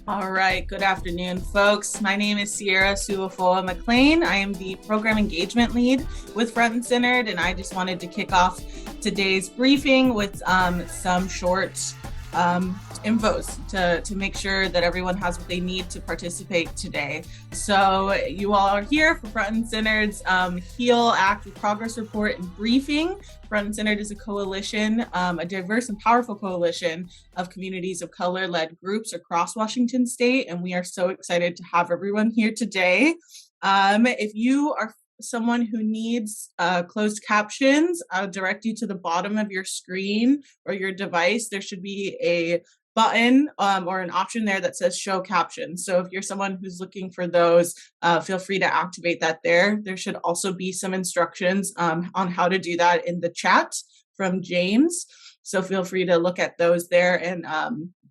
All right, good afternoon, folks. My name is Sierra Suafoa McLean. I am the program engagement lead with Front and Centered, and I just wanted to kick off today's briefing with some short infos to make sure that everyone has what they need to participate today. So you all are here for Front and Centered's HEAL Active Progress Report and Briefing. Front and Centered is a coalition, a diverse and powerful coalition of communities of color-led groups across Washington State, and we are so excited to have everyone here today. If you are someone who needs closed captions, I'll direct you to the bottom of your screen or your device. There should be a button or an option there that says show captions. So if you're someone who's looking for those, feel free to activate that there. There should also be some instructions on how to do that in the chat from James. So feel free to look at those there, and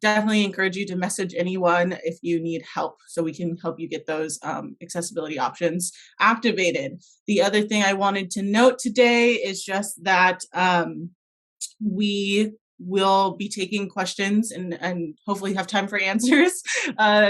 definitely encourage you to message anyone if you need help so we can help you get those accessibility options activated. The other thing I wanted to note today is just that we will be taking questions and hopefully have time for answers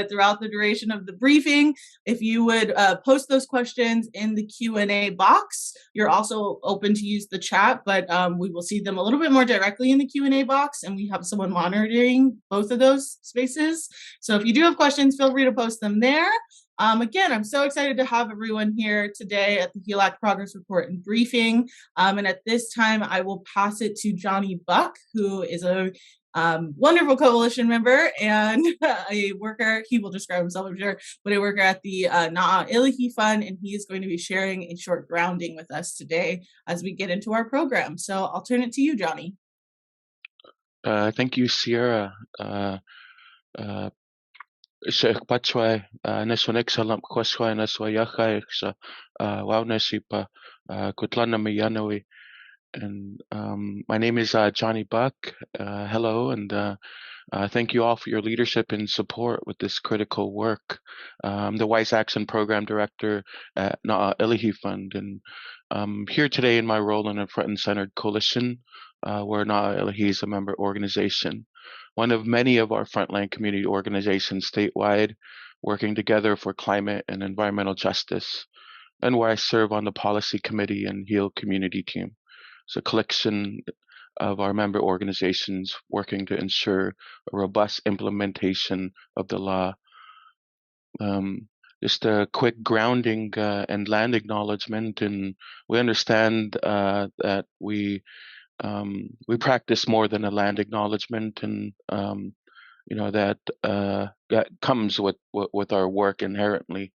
throughout the duration of the briefing. If you would post those questions in the Q&A box. You're also open to use the chat, but we will see them a little bit more directly in the Q&A box, and we have someone monitoring both of those spaces. So if you do have questions, feel free to post them there. Again, I'm so excited to have everyone here today at the HEAL Act Progress Report and Briefing. And at this time, I will pass it to Johnny Buck, who is a wonderful coalition member and a worker. He will describe himself, I'm sure, but a worker at the Na'a Fund, and he is going to be sharing a short grounding with us today as we get into our program. So I'll turn it to you, Johnny. Thank you, Sierra. Sa patwai neswanek salam kwaswai neswa yachai sa wawnesipa kutlana miyanawi. And my name is Johnny Buck. Hello, and thank you all for your leadership and support with this critical work. I'm the Wise Action Program Director at Na'a Fund, and I'm here today in my role in a Front and Centered Coalition, where Na'a is a member organization, one of many of our frontline community organizations statewide, working together for climate and environmental justice, and where I serve on the policy committee and HEAL community team. It's a collection of our member organizations working to ensure a robust implementation of the law. Just a quick grounding and land acknowledgement, and we understand that we practice more than a land acknowledgement, and that comes with our work inherently.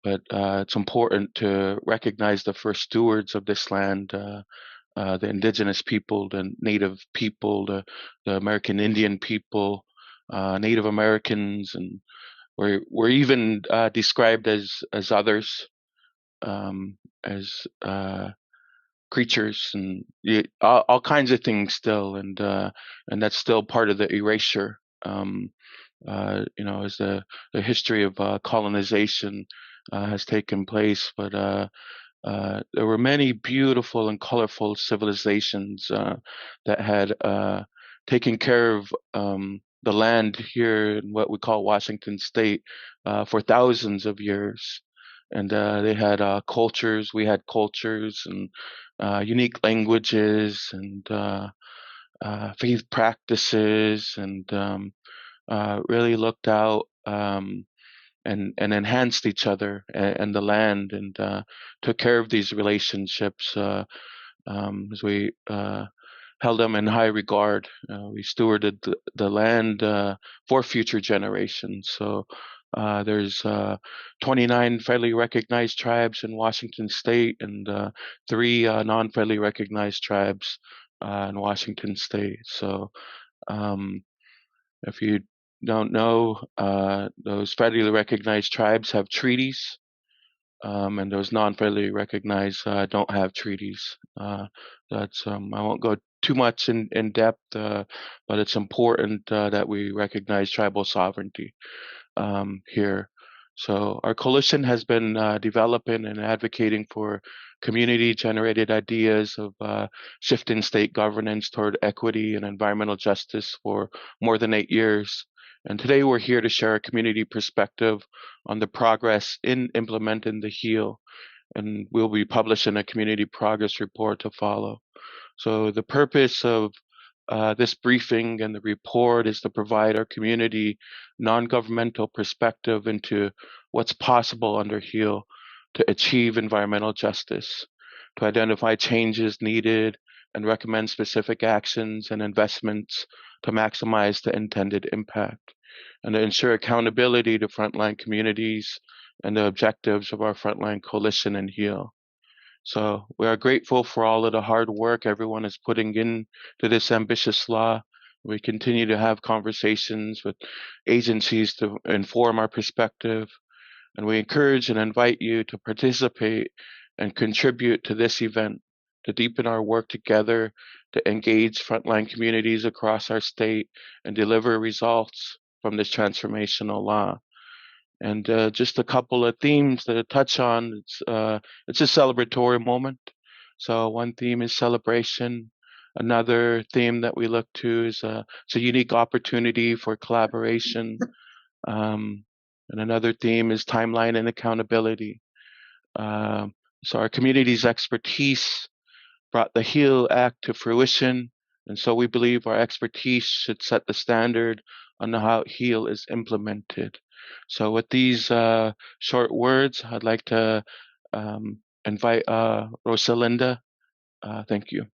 But it's important to recognize the first stewards of this land, the indigenous people, the native people, the American Indian people, Native Americans, and we're even described as others, as creatures, and all kinds of things still, and that's still part of the erasure. As the history of colonization has taken place, but there were many beautiful and colorful civilizations that had taken care of the land here in what we call Washington State for thousands of years. And they had cultures, we had cultures, and unique languages, and faith practices, and really looked out and enhanced each other and the land, and took care of these relationships as we held them in high regard. We stewarded the land for future generations. So there's 29 federally recognized tribes in Washington State, and 3 non-federally recognized tribes in Washington State. So if you don't know, those federally recognized tribes have treaties, and those non-federally recognized don't have treaties. That's I won't go too much in depth, but it's important that we recognize tribal sovereignty here. So our coalition has been developing and advocating for community-generated ideas of shifting state governance toward equity and environmental justice for more than 8 years. And today we're here to share a community perspective on the progress in implementing the HEAL, and we'll be publishing a community progress report to follow. So the purpose of this briefing and the report is to provide our community non-governmental perspective into what's possible under HEAL to achieve environmental justice, to identify changes needed and recommend specific actions and investments to maximize the intended impact, and to ensure accountability to frontline communities and the objectives of our frontline coalition in HEAL. So we are grateful for all of the hard work everyone is putting in to this ambitious law. We continue to have conversations with agencies to inform our perspective, and we encourage and invite you to participate and contribute to this event, to deepen our work together, to engage frontline communities across our state and deliver results from this transformational law. And just a couple of themes to touch on. It's a celebratory moment. So one theme is celebration. Another theme that we look to is it's a unique opportunity for collaboration. And another theme is timeline and accountability. Um, so our community's expertise brought the HEAL Act to fruition, and so we believe our expertise should set the standard on how HEAL is implemented. So with these short words, I'd like to invite Rosalinda. Thank you.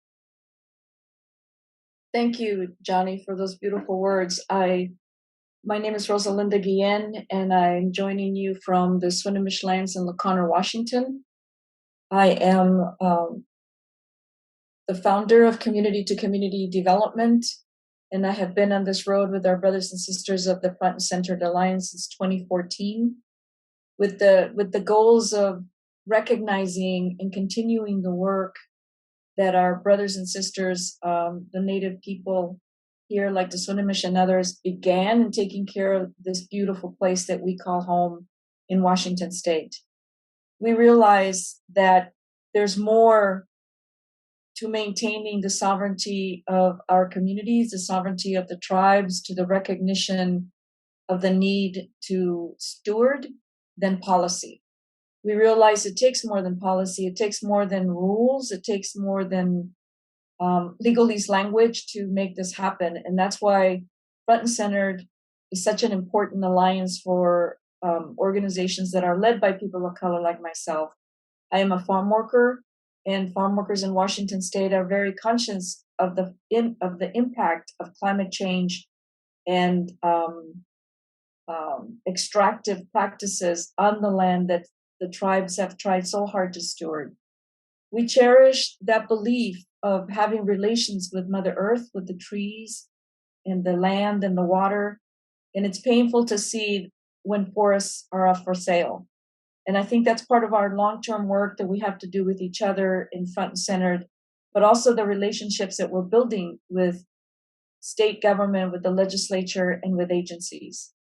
Thank you, Johnny, for those beautiful words. My name is Rosalinda Guillen, and I'm joining you from the Swinomish Lands in LaConner, Washington. I am the founder of Community to Community Development, and I have been on this road with our brothers and sisters of the Front and Centered Alliance since 2014, with the goals of recognizing and continuing the work that our brothers and sisters, the Native people here, like the Swinomish and others, began in taking care of this beautiful place that we call home in Washington State. We realize that there's more to maintaining the sovereignty of our communities, the sovereignty of the tribes, to the recognition of the need to steward than policy. We realize it takes more than policy. It takes more than rules. It takes more than legalese language to make this happen. And that's why Front and Centered is such an important alliance for organizations that are led by people of color like myself. I am a farm worker, and farm workers in Washington State are very conscious of the impact of climate change and extractive practices on the land that the tribes have tried so hard to steward. We cherish that belief of having relations with Mother Earth, with the trees and the land and the water. And it's painful to see when forests are up for sale. And I think that's part of our long-term work that we have to do with each other in Front and Centered, but also the relationships that we're building with state government, with the legislature, and with agencies.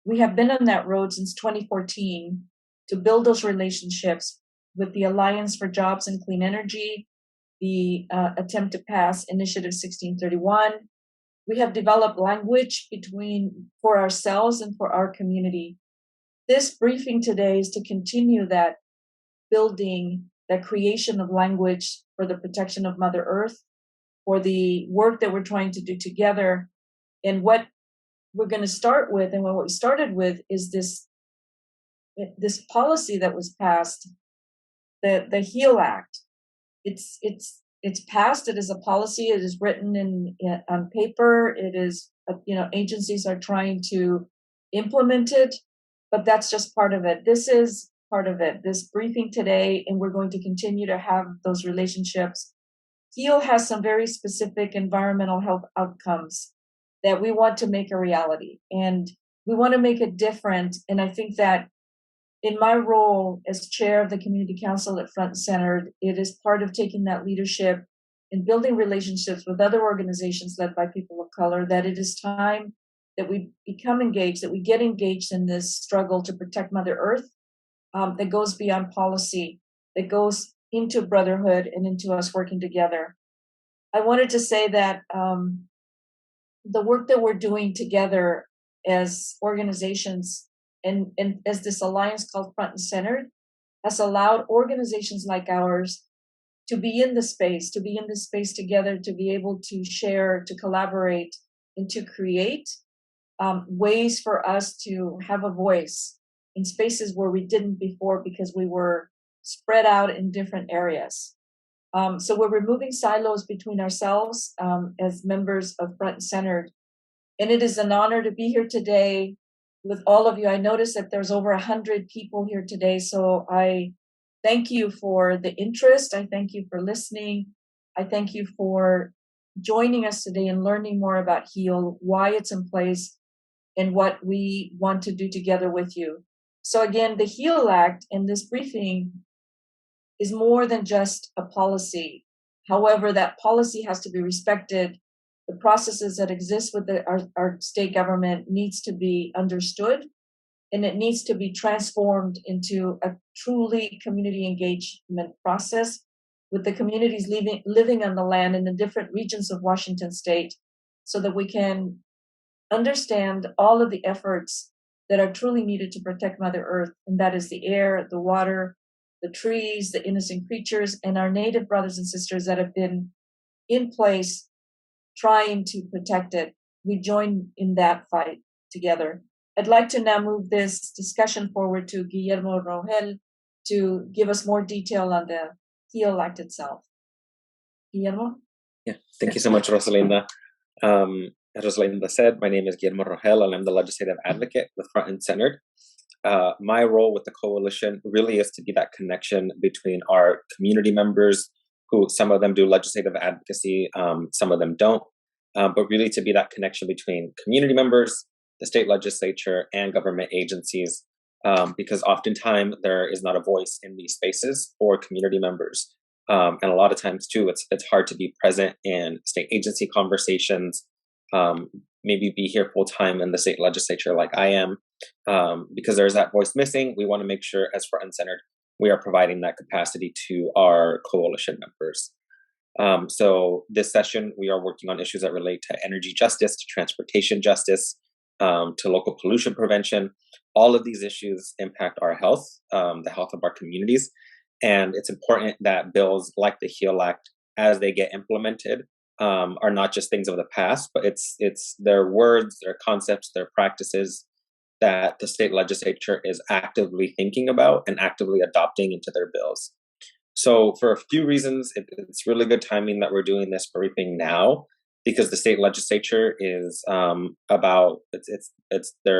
We have been on that road since 2014 to build those relationships with the Alliance for Jobs and Clean Energy, the attempt to pass Initiative 1631. We have developed language for ourselves and for our community. This briefing today is to continue that building, that creation of language for the protection of Mother Earth, for the work that we're trying to do together. And what we're going to start with, and what we started with, is this policy that was passed, the HEAL Act. It's passed. It is a policy. It is written on paper. It is, agencies are trying to implement it, but that's just part of it. This is part of it. This briefing today, and we're going to continue to have those relationships. HEAL has some very specific environmental health outcomes that we want to make a reality, and we want to make it different. And I think that in my role as chair of the Community Council at Front and Centered, it is part of taking that leadership and building relationships with other organizations led by people of color, that it is time that we become engaged, that we get engaged in this struggle to protect Mother Earth, that goes beyond policy, that goes into brotherhood and into us working together. I wanted to say that the work that we're doing together as organizations and as this alliance called Front and Centered has allowed organizations like ours to be in the space, together, to be able to share, to collaborate, and to create ways for us to have a voice in spaces where we didn't before because we were spread out in different areas. So we're removing silos between ourselves as members of Front and Centered. And it is an honor to be here today with all of you. I noticed that there's over 100 people here today. So I thank you for the interest. I thank you for listening. I thank you for joining us today and learning more about HEAL, why it's in place, and what we want to do together with you. So again, the HEAL Act and this briefing is more than just a policy. However, that policy has to be respected. The processes that exist with our state government needs to be understood, and it needs to be transformed into a truly community engagement process with the communities living on the land in the different regions of Washington state, so that we can understand all of the efforts that are truly needed to protect Mother Earth, and that is the air, the water, the trees, the innocent creatures, and our Native brothers and sisters that have been in place trying to protect it. We join in that fight together. I'd like to now move this discussion forward to Guillermo Rogel to give us more detail on the HEAL Act itself. Guillermo? Yeah, thank you so much, Rosalinda. As Rosalinda said, my name is Guillermo Rogel, and I'm the legislative advocate with Front and Centered. My role with the coalition really is to be that connection between our community members, who some of them do legislative advocacy, some of them don't, but really to be that connection between community members, the state legislature, and government agencies, because oftentimes there is not a voice in these spaces for community members. And a lot of times too, it's hard to be present in state agency conversations, maybe be here full time in the state legislature like I am, because there's that voice missing. We want to make sure as Front and Centered, we are providing that capacity to our coalition members. So this session, we are working on issues that relate to energy justice, to transportation justice, to local pollution prevention. All of these issues impact our health, the health of our communities. And it's important that bills like the HEAL Act, as they get implemented, are not just things of the past, but it's their words, their concepts, their practices that the state legislature is actively thinking about and actively adopting into their bills. So for a few reasons, it's really good timing that we're doing this briefing now, because the state legislature is they're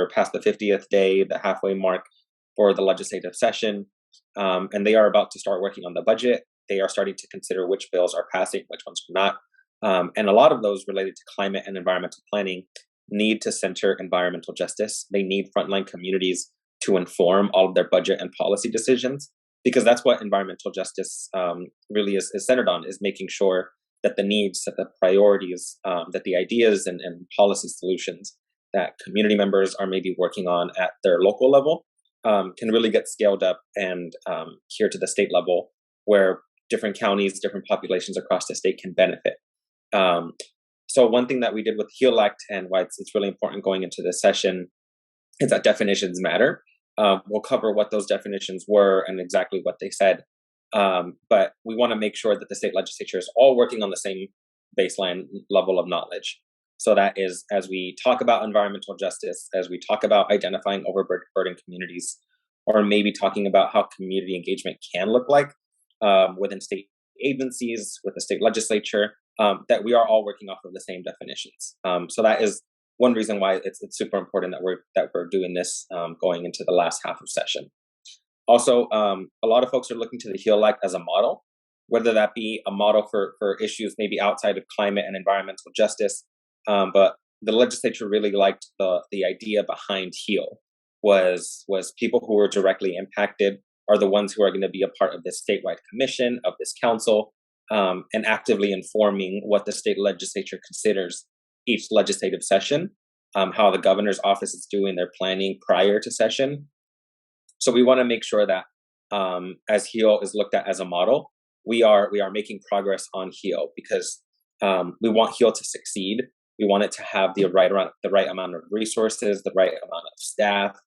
past the 50th day, the halfway mark for the legislative session, and they are about to start working on the budget. They are starting to consider which bills are passing, which ones are not, and a lot of those related to climate and environmental planning need to center environmental justice. They need frontline communities to inform all of their budget and policy decisions, because that's what environmental justice really is centered on, is making sure that the needs, that the priorities, that the ideas and policy solutions that community members are maybe working on at their local level can really get scaled up and here to the state level, where different counties, different populations across the state can benefit. So one thing that we did with the HEAL Act, and why it's really important going into this session, is that definitions matter. We'll cover what those definitions were and exactly what they said. But we want to make sure that the state legislature is all working on the same baseline level of knowledge. So that is, as we talk about environmental justice, as we talk about identifying overburdened communities, or maybe talking about how community engagement can look like within state agencies, with the state legislature, that we are all working off of the same definitions. So that is one reason why it's super important that we're doing this going into the last half of session. Also, a lot of folks are looking to the HEAL Act as a model, whether that be a model for issues maybe outside of climate and environmental justice. But the legislature really liked the idea behind HEAL was people who were directly impacted are the ones who are going to be a part of this statewide commission, of this council, and actively informing what the state legislature considers each legislative session, how the governor's office is doing their planning prior to session. So we want to make sure that as HEAL is looked at as a model, we are making progress on HEAL, because we want HEAL to succeed. We want it to have the right amount of resources, the right amount of staff,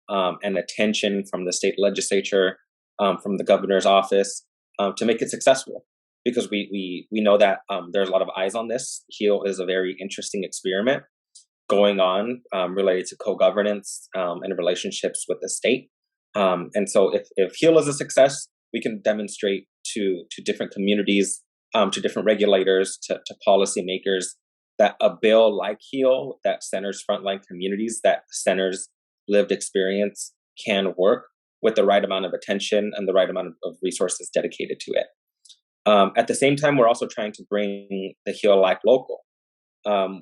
and attention from the state legislature, from the governor's office, to make it successful. Because we know that there's a lot of eyes on this. HEAL is a very interesting experiment going on, related to co-governance and relationships with the state. And so if HEAL is a success, we can demonstrate to different communities, to different regulators, to policymakers, that a bill like HEAL that centers frontline communities, that centers lived experience, can work with the right amount of attention and the right amount of resources dedicated to it. At the same time, we're also trying to bring the HEAL Act local.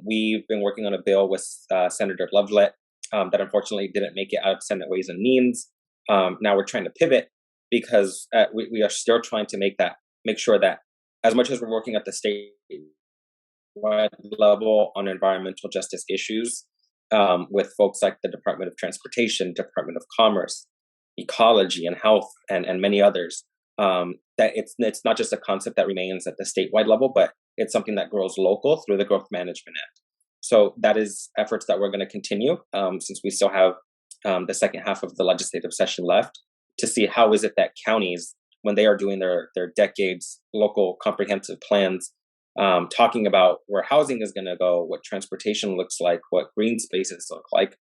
We've been working on a bill with Senator Lovelet that unfortunately didn't make it out of Senate Ways and Means. Now we're trying to pivot because we are still trying to make sure that as much as we're working at the statewide level on environmental justice issues, with folks like the Department of Transportation, Department of Commerce, Ecology and Health, and many others, that it's not just a concept that remains at the statewide level, but it's something that grows local through the Growth Management Act. So that is efforts that we're going to continue, since we still have the second half of the legislative session left, to see how is it that counties, when they are doing their decades local comprehensive plans, talking about where housing is going to go, what transportation looks like, what green spaces look like,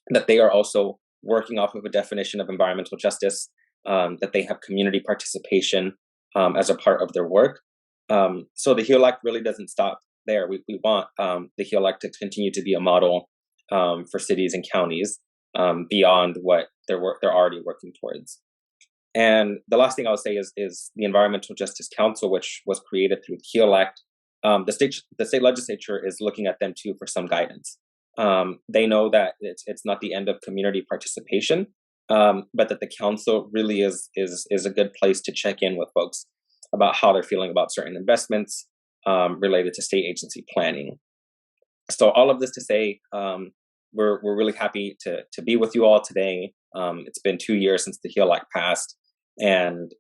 that they are also working off of a definition of environmental justice, that they have community participation as a part of their work. So the HEAL Act really doesn't stop there. We want the HEAL Act to continue to be a model for cities and counties, beyond what they're already working towards. And the last thing I'll say is the Environmental Justice Council, which was created through the HEAL Act. The state legislature is looking at them too for some guidance. They know that it's not the end of community participation, but that the council really is a good place to check in with folks about how they're feeling about certain investments related to state agency planning. So all of this to say, we're really happy to be with you all today. It's been 2 years since the HEAL Act passed, and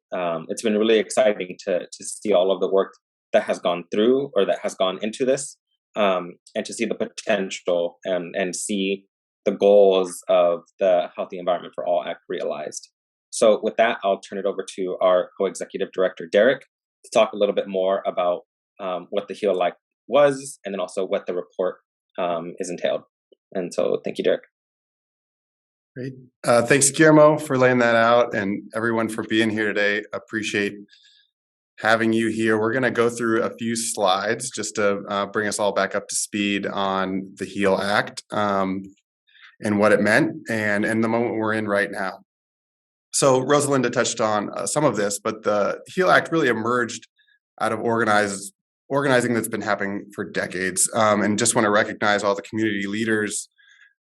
it's been really exciting to see all of the work that has gone through or that has gone into this, and to see the potential and see the goals of the Healthy Environment for All Act realized. So with that, I'll turn it over to our co-executive director, Derek, to talk a little bit more about what the HEAL Act was, and then also what the report is entailed. And so thank you, Derek. Great. Thanks, Guillermo, for laying that out, and everyone for being here today. Appreciate having you here. We're going to go through a few slides just to bring us all back up to speed on the HEAL Act and what it meant, and in the moment we're in right now. So Rosalinda touched on some of this, but the HEAL Act really emerged out of organizing that's been happening for decades, and just want to recognize all the community leaders,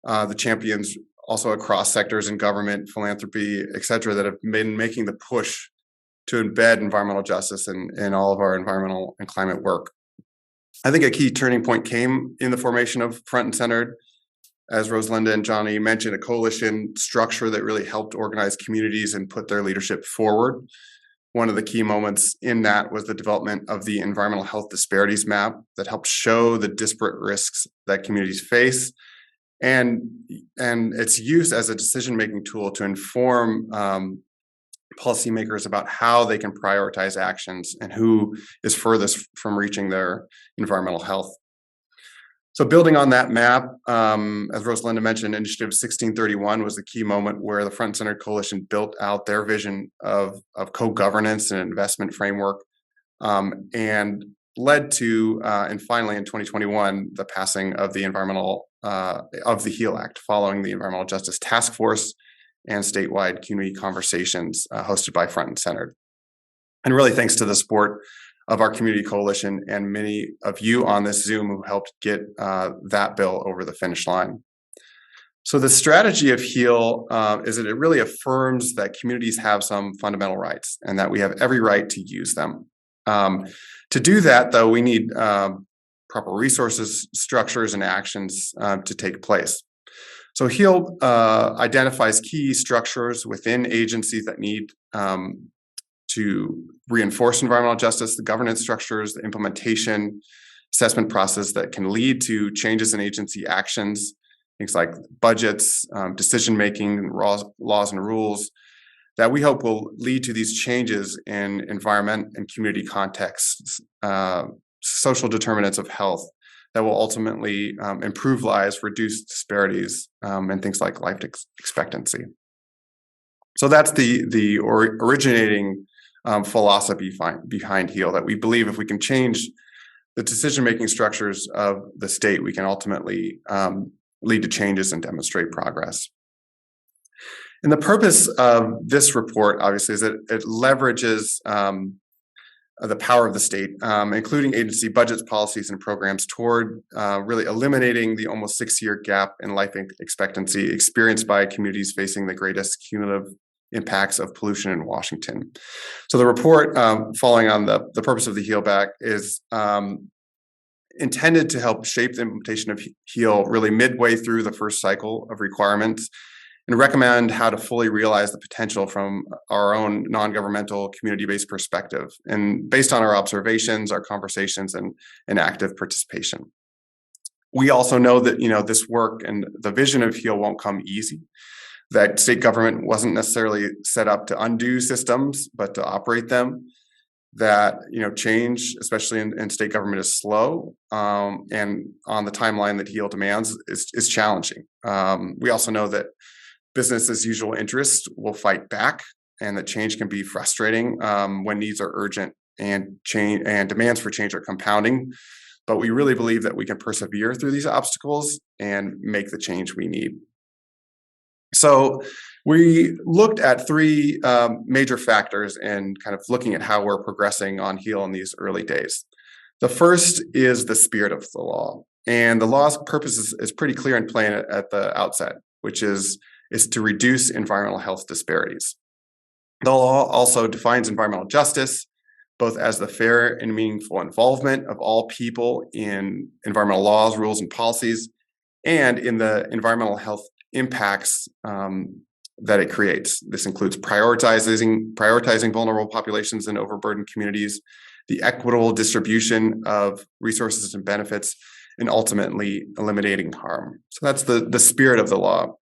the champions also across sectors in government, philanthropy, et cetera, that have been making the push to embed environmental justice in all of our environmental and climate work. I think a key turning point came in the formation of Front and Centered, as Rosalinda and Johnny mentioned, a coalition structure that really helped organize communities and put their leadership forward. One of the key moments in that was the development of the environmental health disparities map that helped show the disparate risks that communities face, and its use as a decision-making tool to inform policymakers about how they can prioritize actions and who is furthest from reaching their environmental health. So building on that map, as Rosalinda mentioned, Initiative 1631 was the key moment where the Front and Center Coalition built out their vision of co-governance and investment framework, and led to, and finally in 2021, the passing of the HEAL Act, following the Environmental Justice Task Force and statewide community conversations hosted by Front and Centered. And really thanks to the support of our community coalition and many of you on this Zoom who helped get that bill over the finish line. So the strategy of HEAL is that it really affirms that communities have some fundamental rights and that we have every right to use them. To do that, though, we need proper resources, structures, and actions to take place. So HEAL identifies key structures within agencies that need to reinforce environmental justice, the governance structures, the implementation assessment process that can lead to changes in agency actions, things like budgets, decision-making, laws and rules, that we hope will lead to these changes in environment and community contexts, social determinants of health, that will ultimately improve lives, reduce disparities, and things like life expectancy. So that's the originating philosophy behind HEAL, that we believe if we can change the decision-making structures of the state, we can ultimately lead to changes and demonstrate progress. And the purpose of this report, obviously, is that it leverages the power of the state, including agency budgets, policies, and programs toward really eliminating the almost 6-year gap in life expectancy experienced by communities facing the greatest cumulative impacts of pollution in Washington. So the report, following on the purpose of the HEAL Back, is intended to help shape the implementation of HEAL really midway through the first cycle of requirements, and recommend how to fully realize the potential from our own non-governmental community-based perspective, and based on our observations, our conversations, and active participation. We also know that this work and the vision of HEAL won't come easy, that state government wasn't necessarily set up to undo systems, but to operate them, that change, especially in state government, is slow, and on the timeline that HEAL demands is challenging. We also know that business as usual interests will fight back, and that change can be frustrating when needs are urgent and demands for change are compounding. But we really believe that we can persevere through these obstacles and make the change we need. So we looked at 3 major factors in kind of looking at how we're progressing on HEAL in these early days. The first is the spirit of the law, and the law's purpose is pretty clear and plain at the outset, which is to reduce environmental health disparities. The law also defines environmental justice, both as the fair and meaningful involvement of all people in environmental laws, rules, and policies, and in the environmental health impacts that it creates. This includes prioritizing vulnerable populations and overburdened communities, the equitable distribution of resources and benefits, and ultimately eliminating harm. So that's the spirit of the law.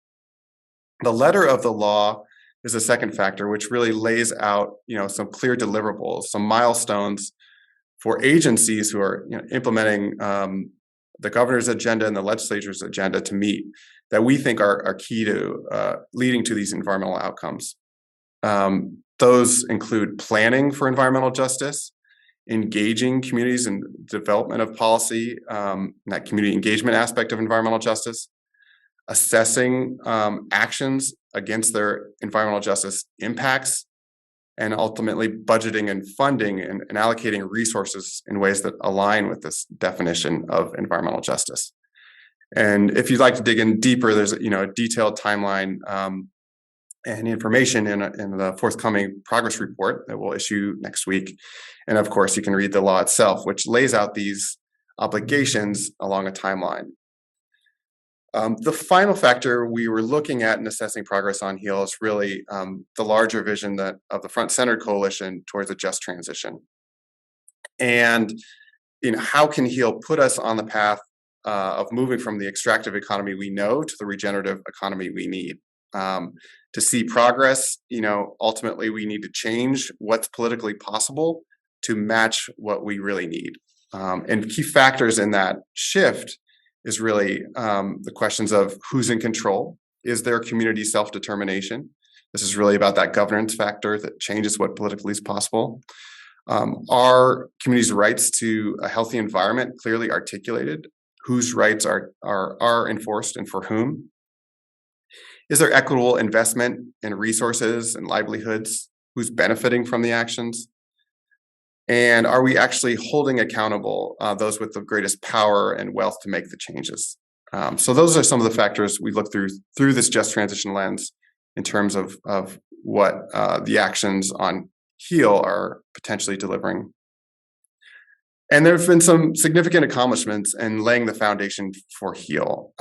The letter of the law is a second factor, which really lays out, some clear deliverables, some milestones for agencies who are implementing the governor's agenda and the legislature's agenda to meet, that we think are key to leading to these environmental outcomes. Those include planning for environmental justice, engaging communities in development of policy, that community engagement aspect of environmental justice, assessing actions against their environmental justice impacts, and ultimately budgeting and funding and allocating resources in ways that align with this definition of environmental justice. And if you'd like to dig in deeper, there's a detailed timeline and information in the forthcoming progress report that we'll issue next week. And of course, you can read the law itself, which lays out these obligations along a timeline. The final factor we were looking at in assessing progress on HEAL is really the larger vision of the Front-Centered Coalition towards a just transition. And how can HEAL put us on the path of moving from the extractive economy we know to the regenerative economy we need? To see progress, ultimately we need to change what's politically possible to match what we really need. And key factors in that shift is really the questions of who's in control. Is there community self-determination? This is really about that governance factor that changes what politically is possible. Are communities' rights to a healthy environment clearly articulated? Whose rights are enforced and for whom? Is there equitable investment in resources and livelihoods? Who's benefiting from the actions? And are we actually holding accountable those with the greatest power and wealth to make the changes? So those are some of the factors we look through this just transition lens in terms of what the actions on HEAL are potentially delivering. And there have been some significant accomplishments in laying the foundation for HEAL.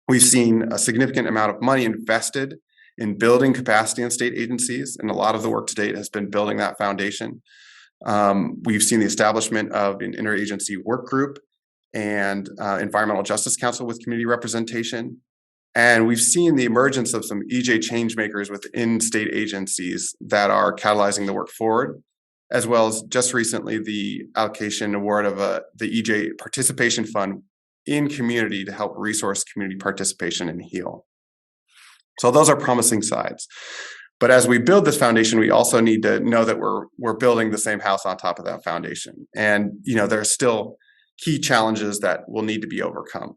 We've seen a significant amount of money invested in building capacity in state agencies, and a lot of the work to date has been building that foundation. We've seen the establishment of an interagency work group and environmental justice council with community representation. And we've seen the emergence of some EJ change makers within state agencies that are catalyzing the work forward, as well as just recently the allocation award of the EJ participation fund in community to help resource community participation in HEAL. So those are promising sides. But as we build this foundation, we also need to know that we're building the same house on top of that foundation. And there are still key challenges that will need to be overcome.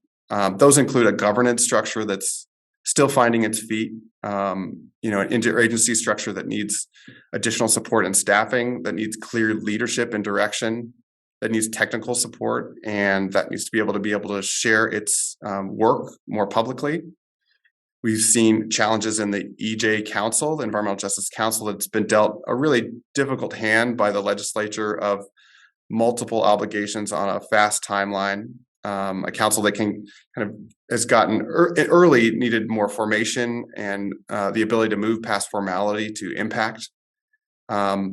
Those include a governance structure that's still finding its feet, an interagency structure that needs additional support and staffing, that needs clear leadership and direction, that needs technical support, and that needs to be able to share its work more publicly. We've seen challenges in the EJ Council, the Environmental Justice Council, that's been dealt a really difficult hand by the legislature of multiple obligations on a fast timeline. A council that has gotten early needed more formation and the ability to move past formality to impact. EJ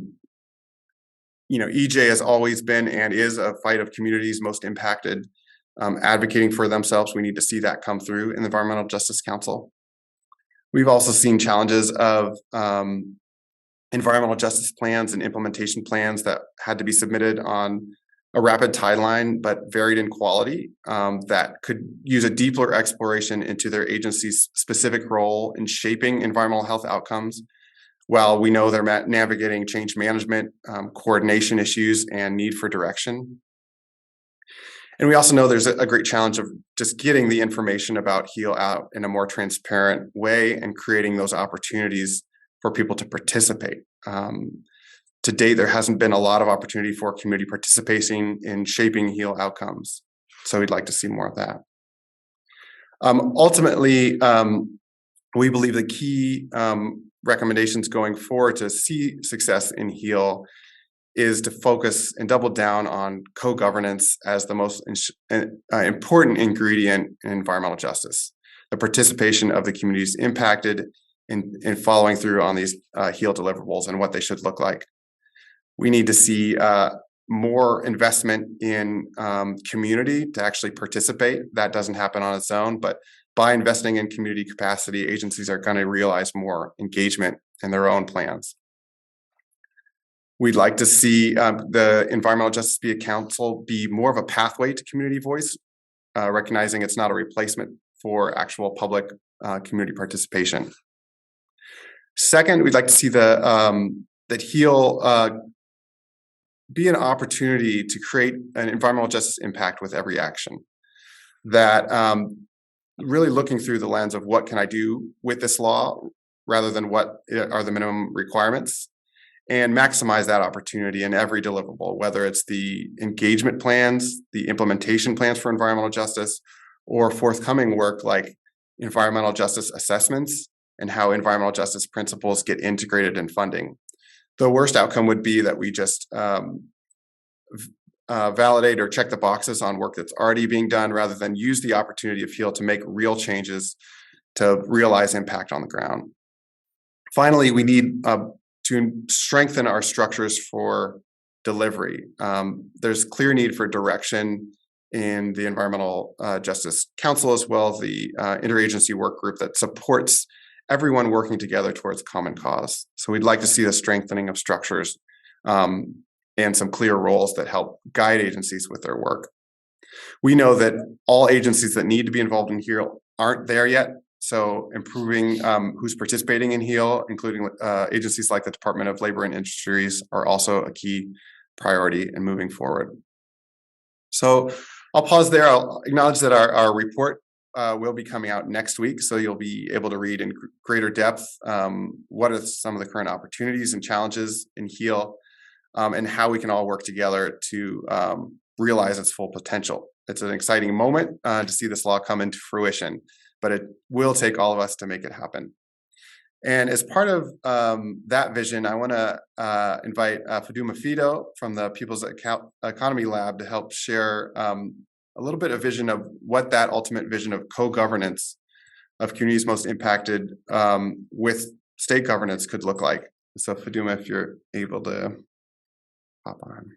has always been and is a fight of communities most impacted, advocating for themselves. We need to see that come through in the Environmental Justice Council. We've also seen challenges of environmental justice plans and implementation plans that had to be submitted on a rapid timeline, but varied in quality, that could use a deeper exploration into their agency's specific role in shaping environmental health outcomes, while we know they're navigating change management, coordination issues, and need for direction. And we also know there's a great challenge of just getting the information about HEAL out in a more transparent way and creating those opportunities for people to participate. To date, there hasn't been a lot of opportunity for community participating in shaping HEAL outcomes. So we'd like to see more of that. Ultimately, we believe the key recommendations going forward to see success in HEAL is to focus and double down on co-governance as the most important ingredient in environmental justice. The participation of the communities impacted in following through on these HEAL deliverables and what they should look like. We need to see more investment in community to actually participate. That doesn't happen on its own, but by investing in community capacity, agencies are going to realize more engagement in their own plans. We'd like to see the Environmental Justice Council be more of a pathway to community voice, recognizing it's not a replacement for actual public community participation. Second, we'd like to see that HEAL be an opportunity to create an environmental justice impact with every action. That really looking through the lens of what can I do with this law rather than what are the minimum requirements, and maximize that opportunity in every deliverable, whether it's the engagement plans, the implementation plans for environmental justice, or forthcoming work like environmental justice assessments and how environmental justice principles get integrated in funding. The worst outcome would be that we just validate or check the boxes on work that's already being done rather than use the opportunity of HEAL to make real changes to realize impact on the ground. Finally, we need to strengthen our structures for delivery. There's clear need for direction in the Environmental Justice Council, as well as the interagency work group that supports everyone working together towards common cause. So we'd like to see the strengthening of structures and some clear roles that help guide agencies with their work. We know that all agencies that need to be involved in HEAL aren't there yet. So improving who's participating in HEAL, including agencies like the Department of Labor and Industries, are also a key priority in moving forward. So I'll pause there. I'll acknowledge that our report will be coming out next week. So you'll be able to read in greater depth what are some of the current opportunities and challenges in HEAL, and how we can all work together to realize its full potential. It's an exciting moment to see this law come into fruition, but it will take all of us to make it happen. And as part of that vision, I want to invite Faduma Fido from the People's Economy Lab to help share a little bit of vision of what that ultimate vision of co-governance of communities most impacted with state governance could look like. So Faduma, if you're able to hop on.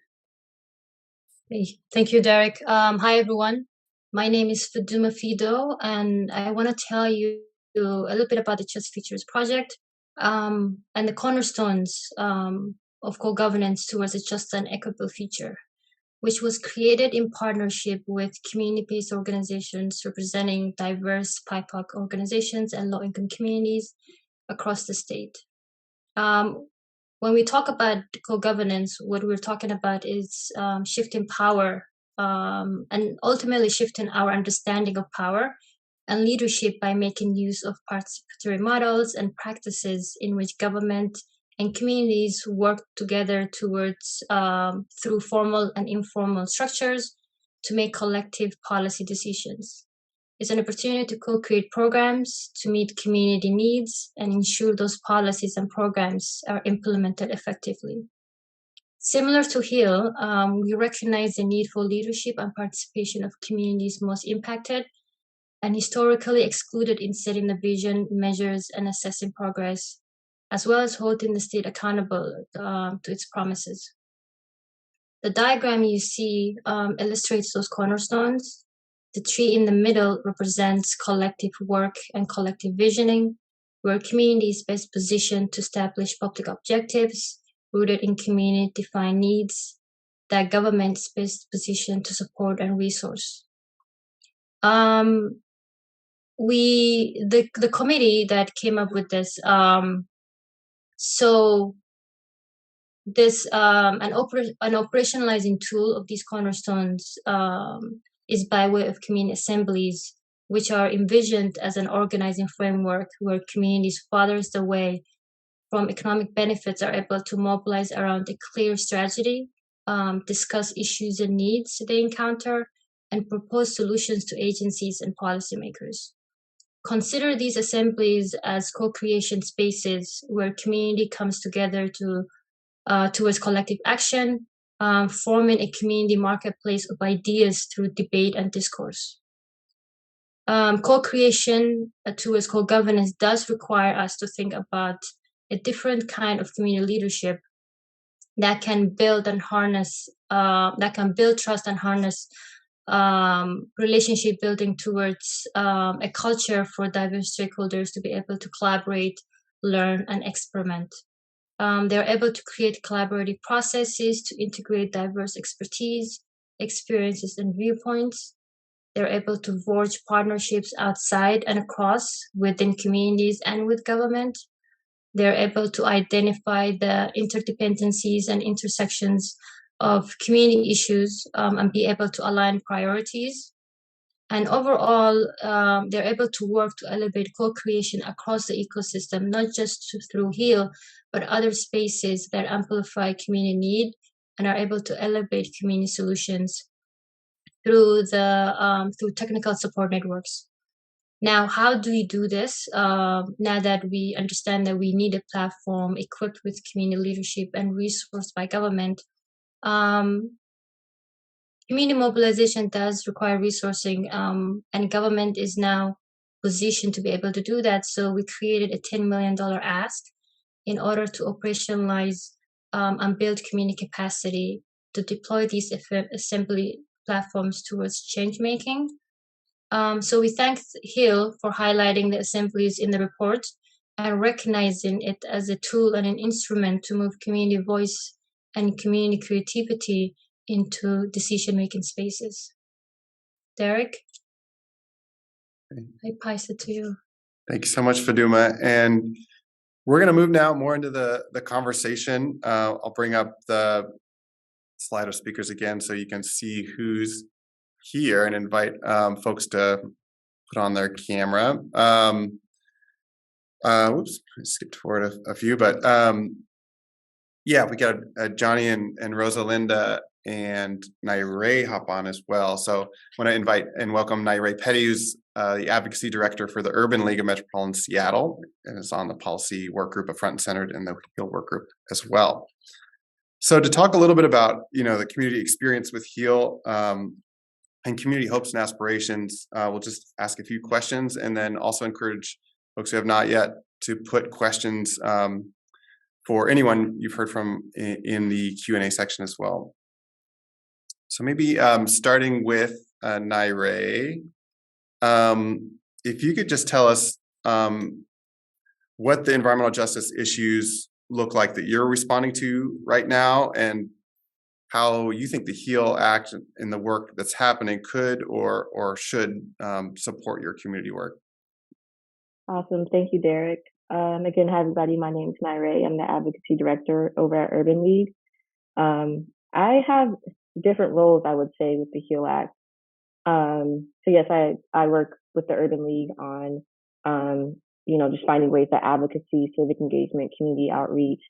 Hey, thank you, Derek. Hi, everyone. My name is Faduma Fido, and I want to tell you a little bit about the Just Features project and the cornerstones of co-governance towards a just and equitable future, which was created in partnership with community-based organizations representing diverse BIPOC organizations and low-income communities across the state. When we talk about co-governance, what we're talking about is shifting power and ultimately shifting our understanding of power and leadership by making use of participatory models and practices in which government and communities work together towards through formal and informal structures to make collective policy decisions. It's an opportunity to co-create programs to meet community needs and ensure those policies and programs are implemented effectively. Similar to HEAL, we recognize the need for leadership and participation of communities most impacted and historically excluded in setting the vision, measures, and assessing progress, as well as holding the state accountable to its promises. The diagram you see illustrates those cornerstones. The tree in the middle represents collective work and collective visioning, where community is best positioned to establish public objectives rooted in community-defined needs that government is best positioned to support and resource. The committee that came up with this, an operationalizing tool of these cornerstones is by way of community assemblies, which are envisioned as an organizing framework where communities fathers the way from economic benefits are able to mobilize around a clear strategy, discuss issues and needs they encounter, and propose solutions to agencies and policymakers. Consider these assemblies as co-creation spaces where community comes together towards collective action, forming a community marketplace of ideas through debate and discourse. Co-creation towards co-governance does require us to think about a different kind of community leadership that can build and harness, that can build trust and harness relationship building towards a culture for diverse stakeholders to be able to collaborate, learn, and experiment. They're able to create collaborative processes to integrate diverse expertise, experiences, and viewpoints. They're able to forge partnerships outside and across within communities and with government. They're able to identify the interdependencies and intersections of community issues and be able to align priorities. And overall, they're able to work to elevate co-creation across the ecosystem, not just through HEAL, but other spaces that amplify community need and are able to elevate community solutions through technical support networks. Now, how do we do this? Now that we understand that we need a platform equipped with community leadership and resourced by government, community mobilization does require resourcing, and government is now positioned to be able to do that. So we created a $10 million ask in order to operationalize and build community capacity to deploy these assembly platforms towards change making. So we thank HEAL for highlighting the assemblies in the report and recognizing it as a tool and an instrument to move community voice and community creativity into decision-making spaces. Derek, I pass it to you. Thank you so much, Faduma. And we're going to move now more into the conversation. I'll bring up the slide of speakers again so you can see who's here and invite folks to put on their camera. Whoops, I skipped forward a few, but yeah, we got Johnny and Rosalinda and Naire hop on as well. So I want to invite and welcome Naire Petty, who's the Advocacy Director for the Urban League of Metropolitan Seattle, and is on the policy work group of Front and Centered and the HEAL work group as well. So to talk a little bit about, the community experience with HEAL and community hopes and aspirations, we'll just ask a few questions and then also encourage folks who have not yet to put questions for anyone you've heard from in the Q&A section as well. So maybe starting with Naire, if you could just tell us what the environmental justice issues look like that you're responding to right now, and how you think the HEAL Act and the work that's happening could or should support your community work. Awesome. Thank you, Derek. Again, hi, everybody. My name is Naire. I'm the advocacy director over at Urban League. I have different roles, I would say, with the HEAL Act. So yes, I work with the Urban League on, just finding ways that advocacy, civic engagement, community outreach,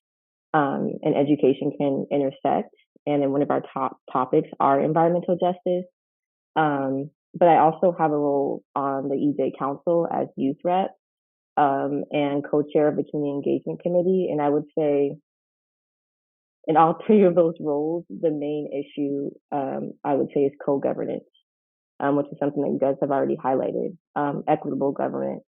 and education can intersect. And then one of our top topics are environmental justice. But I also have a role on the EJ Council as youth rep, and co-chair of the Community Engagement Committee. And I would say in all three of those roles, the main issue, I would say, is co-governance, which is something that you guys have already highlighted, equitable governance.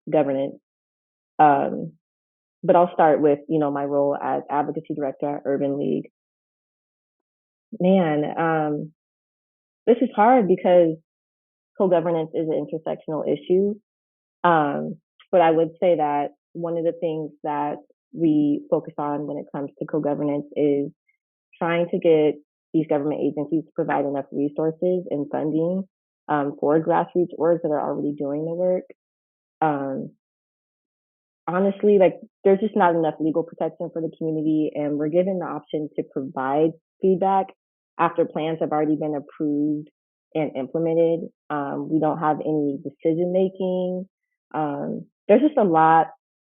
But I'll start with, my role as advocacy director at Urban League. Man, this is hard because co-governance is an intersectional issue. But I would say that one of the things that we focus on when it comes to co-governance is trying to get these government agencies to provide enough resources and funding for grassroots orgs that are already doing the work. Honestly, there's just not enough legal protection for the community, and we're given the option to provide feedback after plans have already been approved and implemented. We don't have any decision making. There's just a lot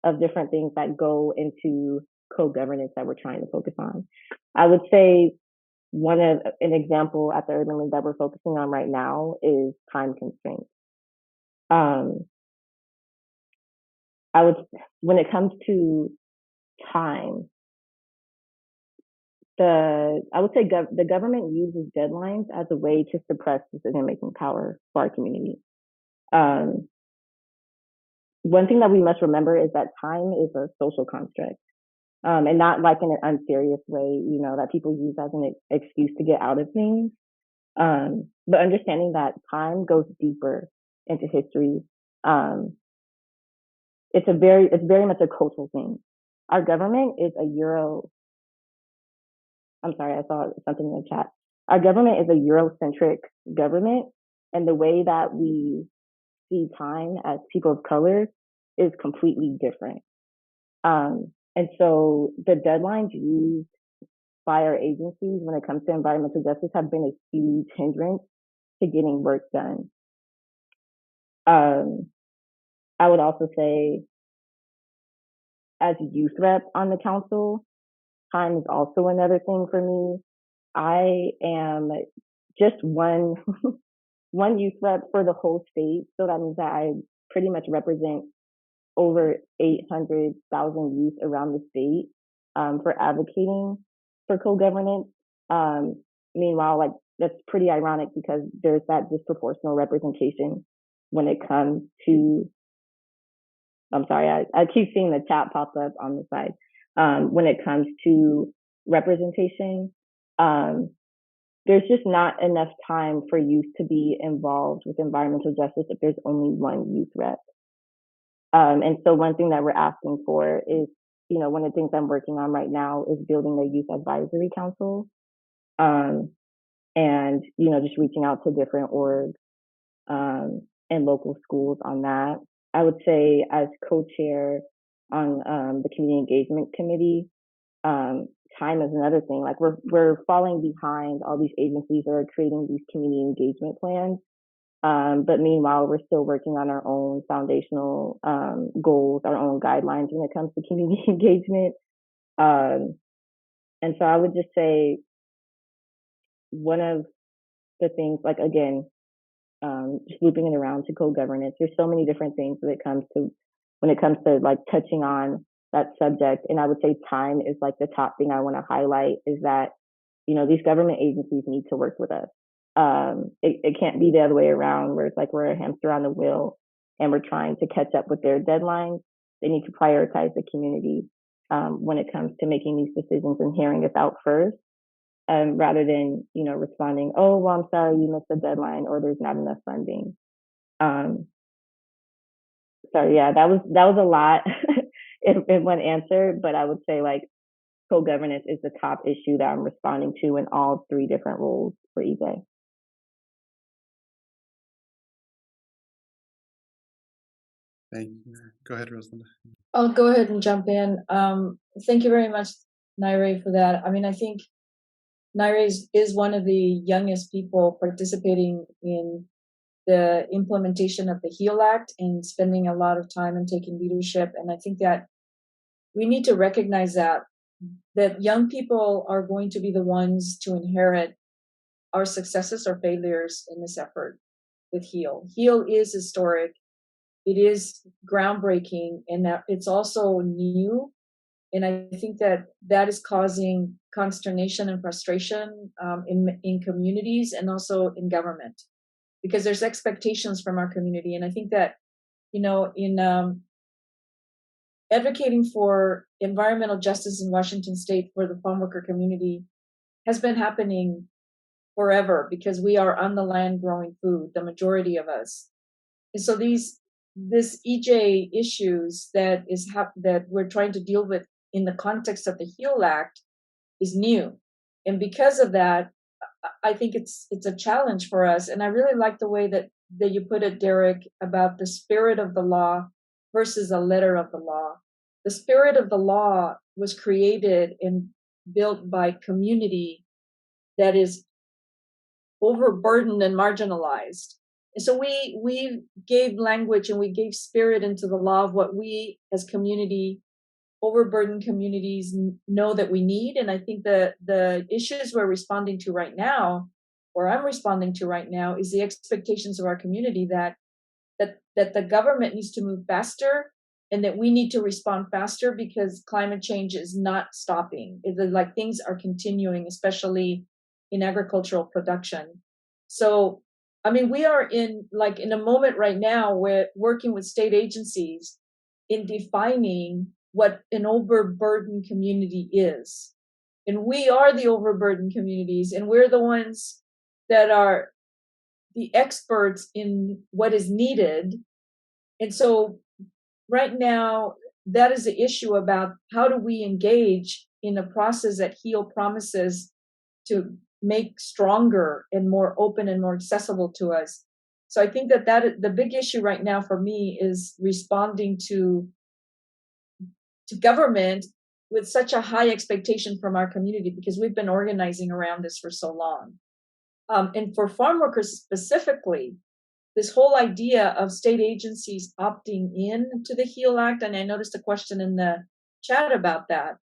of different things that go into co-governance that we're trying to focus on. I would say an example at the Urban League that we're focusing on right now is time constraints. When it comes to time, I would say the government uses deadlines as a way to suppress decision-making power for our community. One thing that we must remember is that time is a social construct, and not like in an unserious way, that people use as an excuse to get out of things. But understanding that time goes deeper into history. It's very much a cultural thing. Our government is I saw something in the chat. Our government is a Eurocentric government, and the way that we see time as people of color is completely different. And so the deadlines used by our agencies when it comes to environmental justice have been a huge hindrance to getting work done. I would also say, as a youth rep on the council, time is also another thing for me. I am just one youth rep for the whole state, so that means that I pretty much represent over 800,000 youth around the state for advocating for co-governance. Meanwhile, that's pretty ironic because there's that disproportional representation when it comes to, I'm sorry, I keep seeing the chat pop up on the side. When it comes to representation, there's just not enough time for youth to be involved with environmental justice if there's only one youth rep. And so one thing that we're asking for is, one of the things I'm working on right now is building a youth advisory council, and, just reaching out to different orgs and local schools on that. I would say as co-chair on the Community Engagement Committee, time is another thing. We're falling behind all these agencies that are creating these community engagement plans. But meanwhile, we're still working on our own foundational goals, our own guidelines when it comes to community engagement. And so I would just say one of the things, just looping it around to co-governance, there's so many different things when it comes to touching on that subject. And I would say time is the top thing I want to highlight, is that, these government agencies need to work with us. It can't be the other way around where it's we're a hamster on the wheel and we're trying to catch up with their deadlines. They need to prioritize the community. when it comes to making these decisions and hearing us out first, rather than, responding, oh, well, I'm sorry, you missed the deadline, or there's not enough funding. So yeah, that was a lot in one answer, but I would say like co-governance is the top issue that I'm responding to in all 3 different roles for eBay. Thank you. Go ahead, Rosalind. I'll go ahead and jump in. Thank you very much, Naire, for that. I mean, I think Naire is one of the youngest people participating in the implementation of the HEAL Act and spending a lot of time and taking leadership. And I think that we need to recognize that young people are going to be the ones to inherit our successes or failures in this effort with HEAL. HEAL is historic. It is groundbreaking, and that it's also new. And I think that is causing consternation and frustration in communities and also in government, because there's expectations from our community. And I think that, in advocating for environmental justice in Washington State for the farm worker community has been happening forever, because we are on the land growing food, the majority of us. And so this EJ issues that we're trying to deal with in the context of the HEAL Act is new. And because of that, I think it's a challenge for us. And I really like the way that you put it, Derek, about the spirit of the law versus a letter of the law. The spirit of the law was created and built by community that is overburdened and marginalized. And so we gave language and we gave spirit into the law of what we as overburdened communities know that we need. And I think the issues we're responding to right now, or I'm responding to right now, is the expectations of our community that the government needs to move faster, and that we need to respond faster, because climate change is not stopping. Like things are continuing, especially in agricultural production. So, I mean, we are in a moment right now where working with state agencies in defining what an overburdened community is. And we are the overburdened communities, and we're the ones that are the experts in what is needed. And so right now, that is the issue about how do we engage in a process that HEAL promises to make stronger and more open and more accessible to us. So I think that the big issue right now for me is responding to government with such a high expectation from our community, because we've been organizing around this for so long. And for farm workers specifically, this whole idea of state agencies opting in to the HEAL Act, and I noticed a question in the chat about that.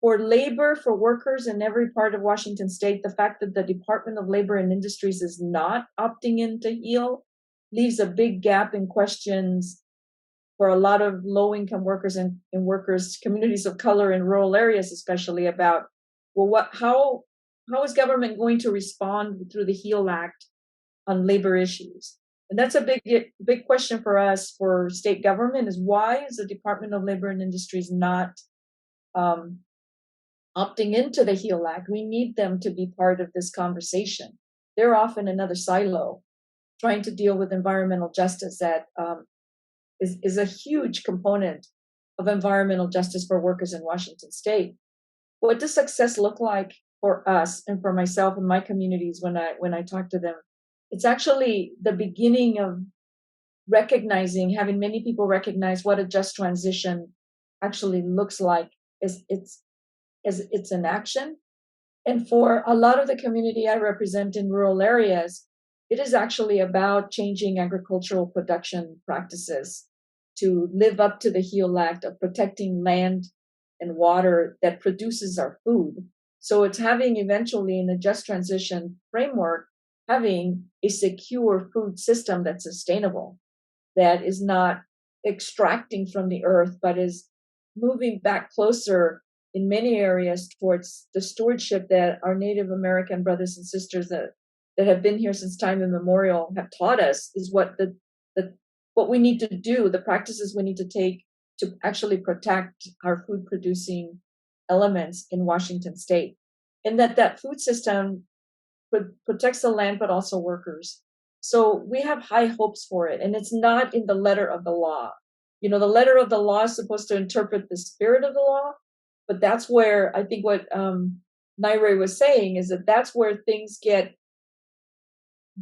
For labor, for workers in every part of Washington State, the fact that the Department of Labor and Industries is not opting into HEAL leaves a big gap in questions for a lot of low-income workers and workers, communities of color in rural areas, especially, about, well, how is government going to respond through the HEAL Act on labor issues? And that's a big question for us, for state government, is why is the Department of Labor and Industries not opting into the HEAL Act? We need them to be part of this conversation. They're often another silo trying to deal with environmental justice that is a huge component of environmental justice for workers in Washington State. What does success look like for us and for myself and my communities when I talk to them? It's actually the beginning of having many people recognize what a just transition actually looks like as it's an action. And for a lot of the community I represent in rural areas, it is actually about changing agricultural production practices to live up to the HEAL Act of protecting land and water that produces our food. So it's having eventually, in a just transition framework, having a secure food system that's sustainable, that is not extracting from the earth, but is moving back closer in many areas towards the stewardship that our Native American brothers and sisters that have been here since time immemorial have taught us is what we need to do, the practices we need to take to actually protect our food producing elements in Washington state. And that food system protects the land, but also workers. So we have high hopes for it. And it's not in the letter of the law. You know, the letter of the law is supposed to interpret the spirit of the law, but that's where I think what Naire was saying is that's where things get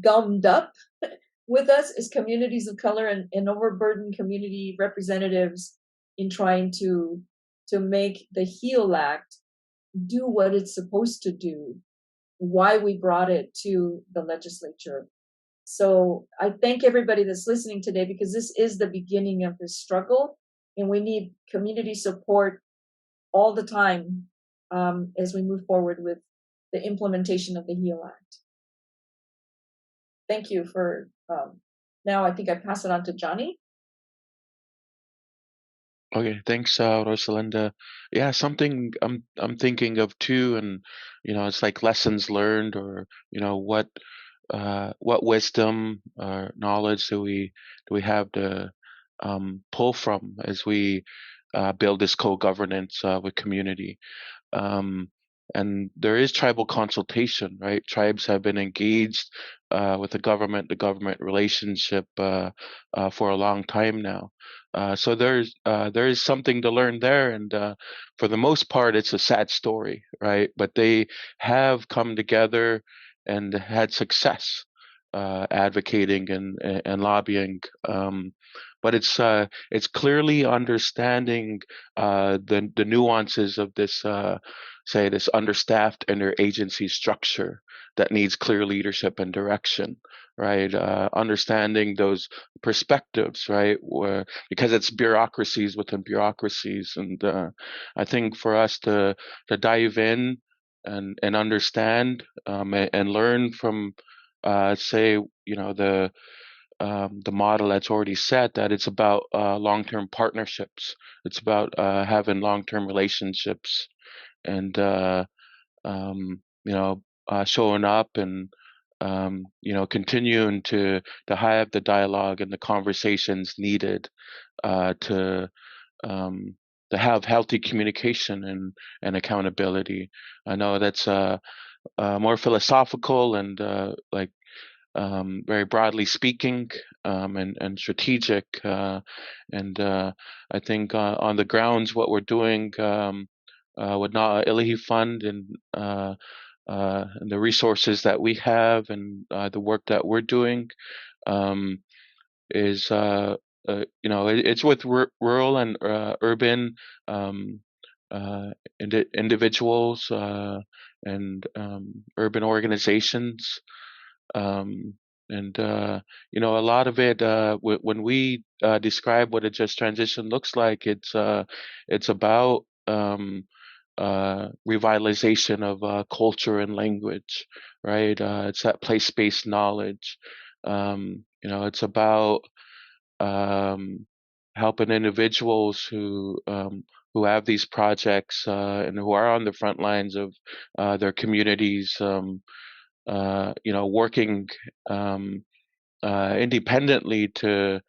gummed up with us as communities of color and overburdened community representatives in trying to make the HEAL Act do what it's supposed to do, why we brought it to the legislature. So I thank everybody that's listening today, because this is the beginning of this struggle, and we need community support all the time as we move forward with the implementation of the HEAL Act. Thank you for, now I think I pass it on to Johnny. Okay, thanks, Rosalinda. Yeah, something I'm thinking of too, and it's like lessons learned, or what wisdom or knowledge do we have to pull from as we build this co-governance with community. And there is tribal consultation, right? Tribes have been engaged with the government relationship for a long time now. So there is something to learn there, and for the most part, it's a sad story, right? But they have come together and had success advocating and lobbying. But it's clearly understanding the nuances of this say this understaffed interagency structure that needs clear leadership and direction, right? Understanding those perspectives, right? Because it's bureaucracies within bureaucracies, and I think for us to dive in and understand and learn from, say, the model that's already set, that it's about long-term partnerships. It's about having long-term relationships, and showing up and continuing to have the dialogue and the conversations needed to have healthy communication and accountability. I know that's more philosophical and very broadly speaking, and strategic. And I think on the grounds, what we're doing with Na Ilihi Fund and the resources that we have and the work that we're doing is, it's with rural and urban individuals and urban organizations. And a lot of it, when we describe what a just transition looks like, it's about revitalization of culture and language, right? It's that place-based knowledge. It's about helping individuals who have these projects and who are on the front lines of their communities. Working independently to,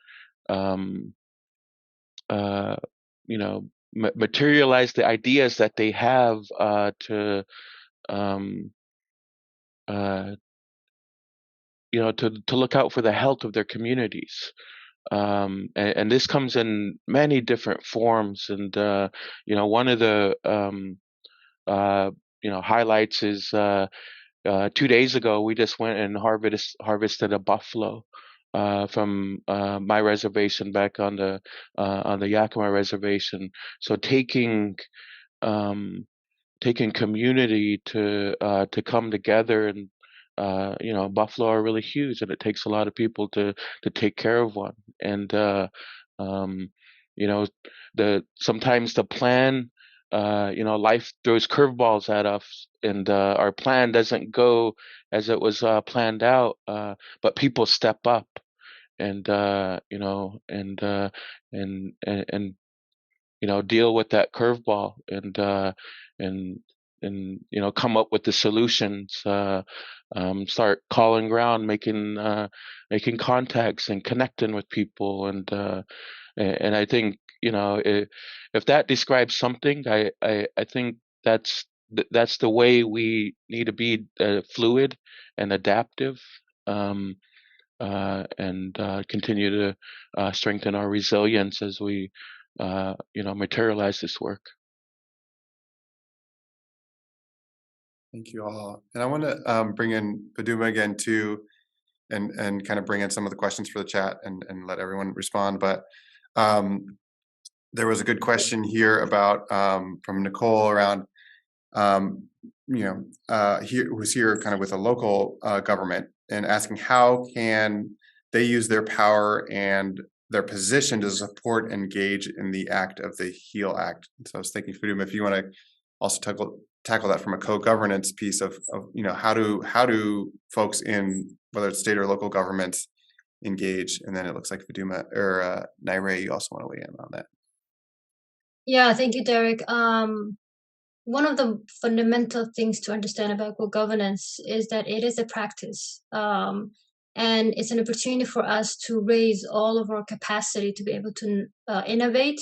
materialize the ideas that they have to look out for the health of their communities. And this comes in many different forms. And, one of the, highlights is 2 days ago, we just went and harvested a buffalo from my reservation back on the Yakima reservation. So taking community to come together, and buffalo are really huge, and it takes a lot of people to take care of one. And sometimes the plan, life throws curveballs at us, and our plan doesn't go as it was planned out. But people step up, and deal with that curveball, and come up with the solutions. Start calling around, making contacts, and connecting with people, and I think if that describes something, I think that's the way we need to be, fluid and adaptive, and continue to strengthen our resilience as we materialize this work. Thank you all. And I want to bring in Paduma again too, and kind of bring in some of the questions for the chat and let everyone respond. But there was a good question here about from Nicole around who's here kind of with a local government, and asking how can they use their power and their position to support, engage in the act of the HEAL Act. And so I was thinking, Faduma, if you want to also tackle that from a co-governance piece of how do folks in whether it's state or local governments engage, and then it looks like Faduma or Naire, you also want to weigh in on that. Yeah, thank you, Derek. One of the fundamental things to understand about co-governance is that it is a practice. And it's an opportunity for us to raise all of our capacity to be able to innovate.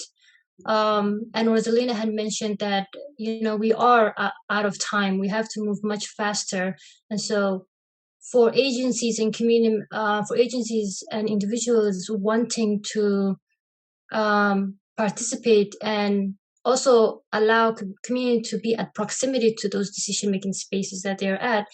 And Rosalina had mentioned that, we are out of time. We have to move much faster. And so for agencies and community, for agencies and individuals wanting to participate and also allow community to be at proximity to those decision-making spaces that they're at,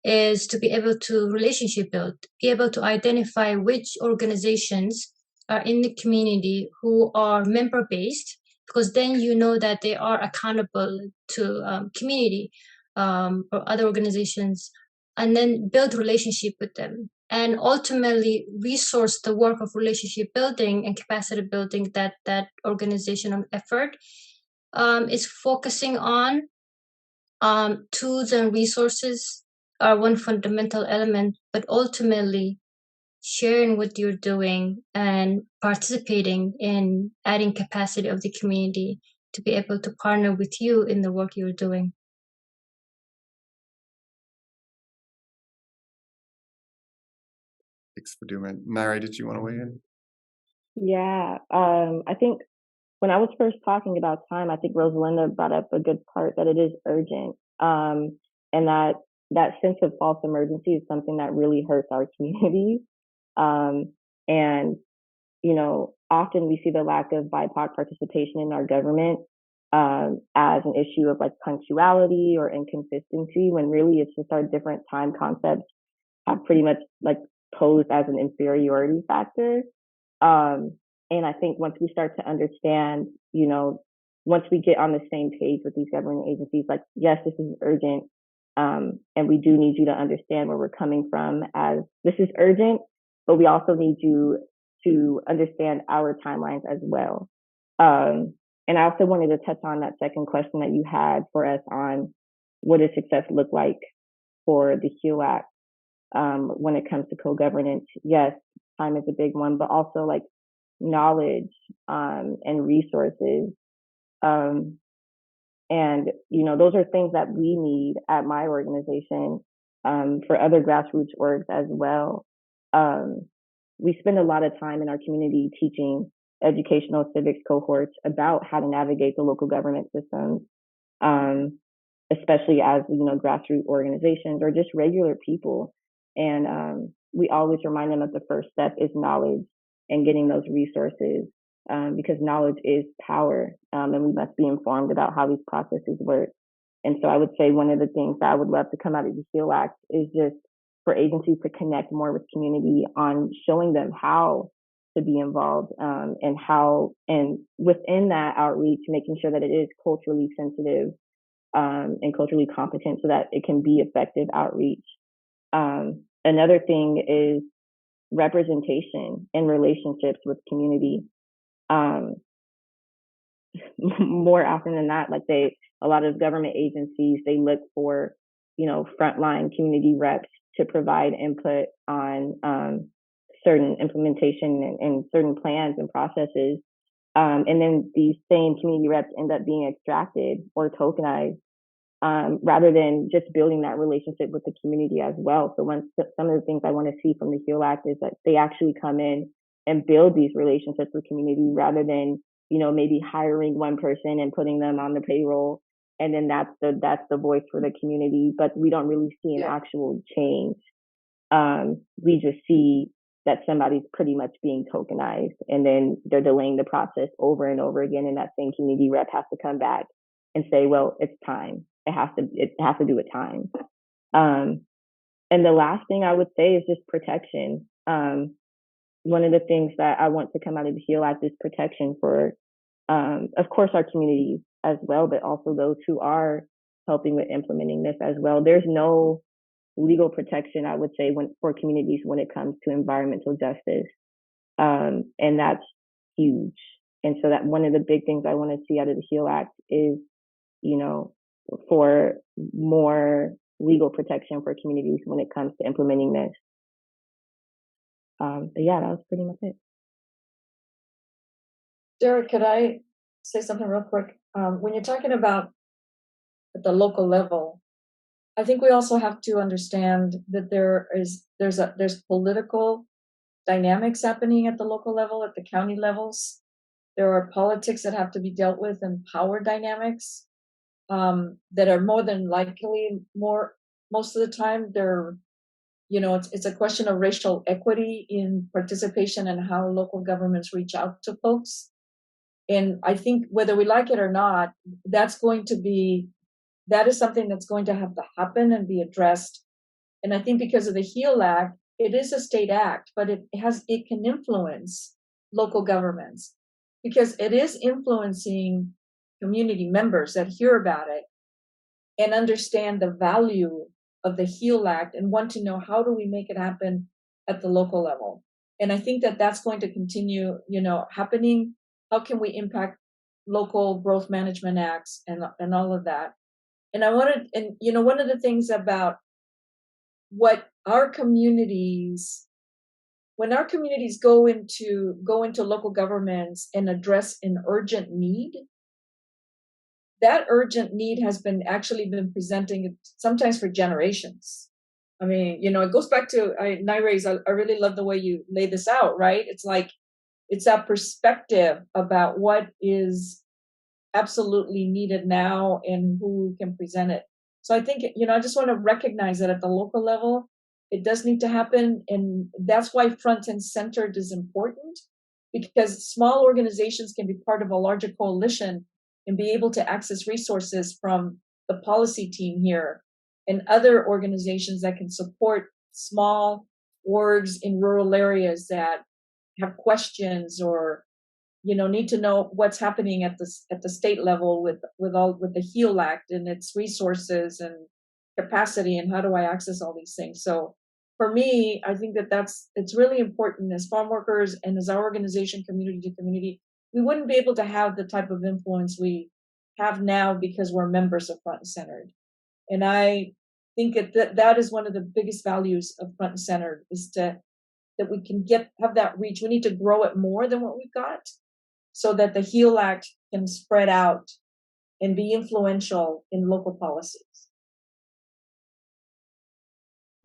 is to be able to relationship build, be able to identify which organizations are in the community who are member-based, because then you know that they are accountable to community or other organizations, and then build relationship with them. And ultimately resource the work of relationship building and capacity building that organizational effort is focusing on. Tools and resources are one fundamental element, but ultimately sharing what you're doing and participating in adding capacity of the community to be able to partner with you in the work you're doing. Thanks for doing it. Naire, did you want to weigh in? Yeah, I think when I was first talking about time, I think Rosalinda brought up a good part, that it is urgent, and that sense of false emergency is something that really hurts our communities. And often we see the lack of BIPOC participation in our government as an issue of like punctuality or inconsistency, when really it's just our different time concepts have pretty much like posed as an inferiority factor. And I think once we start to understand, once we get on the same page with these government agencies, like, yes, this is urgent, and we do need you to understand where we're coming from, as this is urgent, but we also need you to understand our timelines as well. And I also wanted to touch on that second question that you had for us on what does success look like for the HEAL Act when it comes to co-governance. Yes, time is a big one, but also like knowledge and resources. And, those are things that we need at my organization, for other grassroots orgs as well. We spend a lot of time in our community teaching educational civics cohorts about how to navigate the local government systems, especially as, grassroots organizations or just regular people. And we always remind them that the first step is knowledge and getting those resources, because knowledge is power, and we must be informed about how these processes work. And so I would say one of the things that I would love to come out of the HEAL Act is just for agencies to connect more with community on showing them how to be involved, and within that outreach, making sure that it is culturally sensitive and culturally competent so that it can be effective outreach. Another thing is representation in relationships with community. More often than not, a lot of government agencies, they look for, frontline community reps to provide input on certain implementation and certain plans and processes. And then these same community reps end up being extracted or tokenized, rather than just building that relationship with the community as well. So some of the things I want to see from the HEAL Act is that they actually come in and build these relationships with community, rather than maybe hiring one person and putting them on the payroll, and then that's the voice for the community, but we don't really see an actual change. We just see that somebody's pretty much being tokenized, and then they're delaying the process over and over again, and that same community rep has to come back and say, well, it's time. It has to do with time. And the last thing I would say is just protection. One of the things that I want to come out of the HEAL Act is protection for, of course, our communities as well, but also those who are helping with implementing this as well. There's no legal protection, I would say, for communities when it comes to environmental justice. And that's huge. And so that one of the big things I want to see out of the HEAL Act is, for more legal protection for communities when it comes to implementing this. But yeah, that was pretty much it. Derek, could I say something real quick? When you're talking about at the local level, I think we also have to understand that there's political dynamics happening at the local level, at the county levels. There are politics that have to be dealt with, and power dynamics that are more than likely most of the time they're, it's a question of racial equity in participation and how local governments reach out to folks. And I think whether we like it or not, that is something that's going to have to happen and be addressed. And I think because of the HEAL Act, it is a state act, but it can influence local governments because it is influencing community members that hear about it and understand the value of the HEAL Act and want to know, how do we make it happen at the local level? And I think that that's going to continue, happening. How can we impact local growth management acts and all of that? And one of the things about what our communities, when our communities go into local governments and address an urgent need, that urgent need has been presenting sometimes for generations. I mean, it goes back to Naira's. I really love the way you lay this out, right? It's like, it's that perspective about what is absolutely needed now and who can present it. So I think, I just want to recognize that at the local level, it does need to happen. And that's why front and centered is important, because small organizations can be part of a larger coalition and be able to access resources from the policy team here and other organizations that can support small orgs in rural areas that have questions or need to know what's happening at the state level with the HEAL Act and its resources and capacity, and how do I access all these things. So for me, I think it's really important as farm workers and as our organization, community to community. We wouldn't be able to have the type of influence we have now because we're members of Front and Centered. And I think that is one of the biggest values of Front and Centered, is that we can have that reach. We need to grow it more than what we've got, so that the HEAL Act can spread out and be influential in local policies.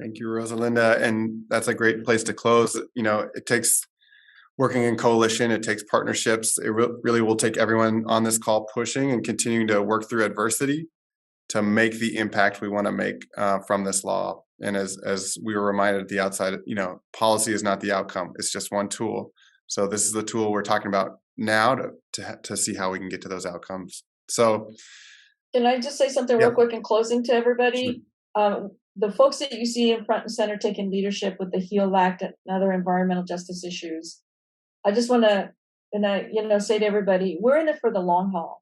Thank you, Rosalinda. And that's a great place to close. It takes working in coalition, it takes partnerships. It really will take everyone on this call pushing and continuing to work through adversity to make the impact we want to make from this law. And as we were reminded at the outside, policy is not the outcome. It's just one tool. So this is the tool we're talking about now to see how we can get to those outcomes. So can I just say something real quick in closing to everybody? Sure. The folks that you see in Front and Center taking leadership with the HEAL Act and other environmental justice issues, I just want to say to everybody, we're in it for the long haul.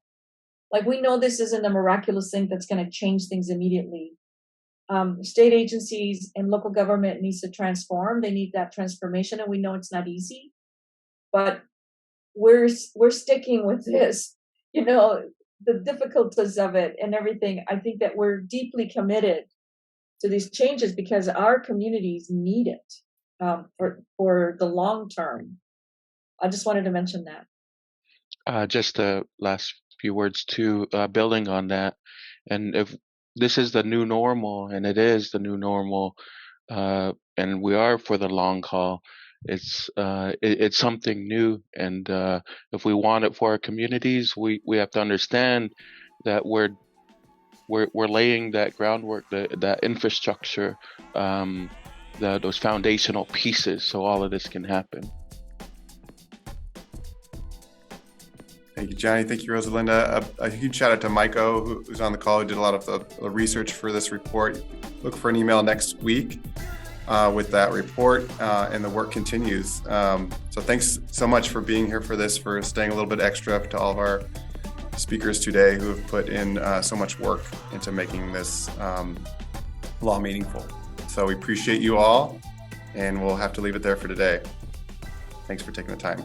Like, we know this isn't a miraculous thing that's going to change things immediately. State agencies and local government needs to transform. They need that transformation, and we know it's not easy, but we're sticking with this. The difficulties of it and everything. I think that we're deeply committed to these changes because our communities need it for the long term. I just wanted to mention that. Just the last few words too, building on that. And if this is the new normal, and it is the new normal, and we are for the long haul, it's something new, and if we want it for our communities, we have to understand that we're laying that groundwork, that infrastructure, those foundational pieces, so all of this can happen. Thank you, Johnny. Thank you, Rosalinda. A huge shout out to Maiko, who's on the call, who did a lot of the research for this report. Look for an email next week with that report, and the work continues. So thanks so much for being here for this, for staying a little bit extra, to all of our speakers today who have put in so much work into making this law meaningful. So we appreciate you all, and we'll have to leave it there for today. Thanks for taking the time.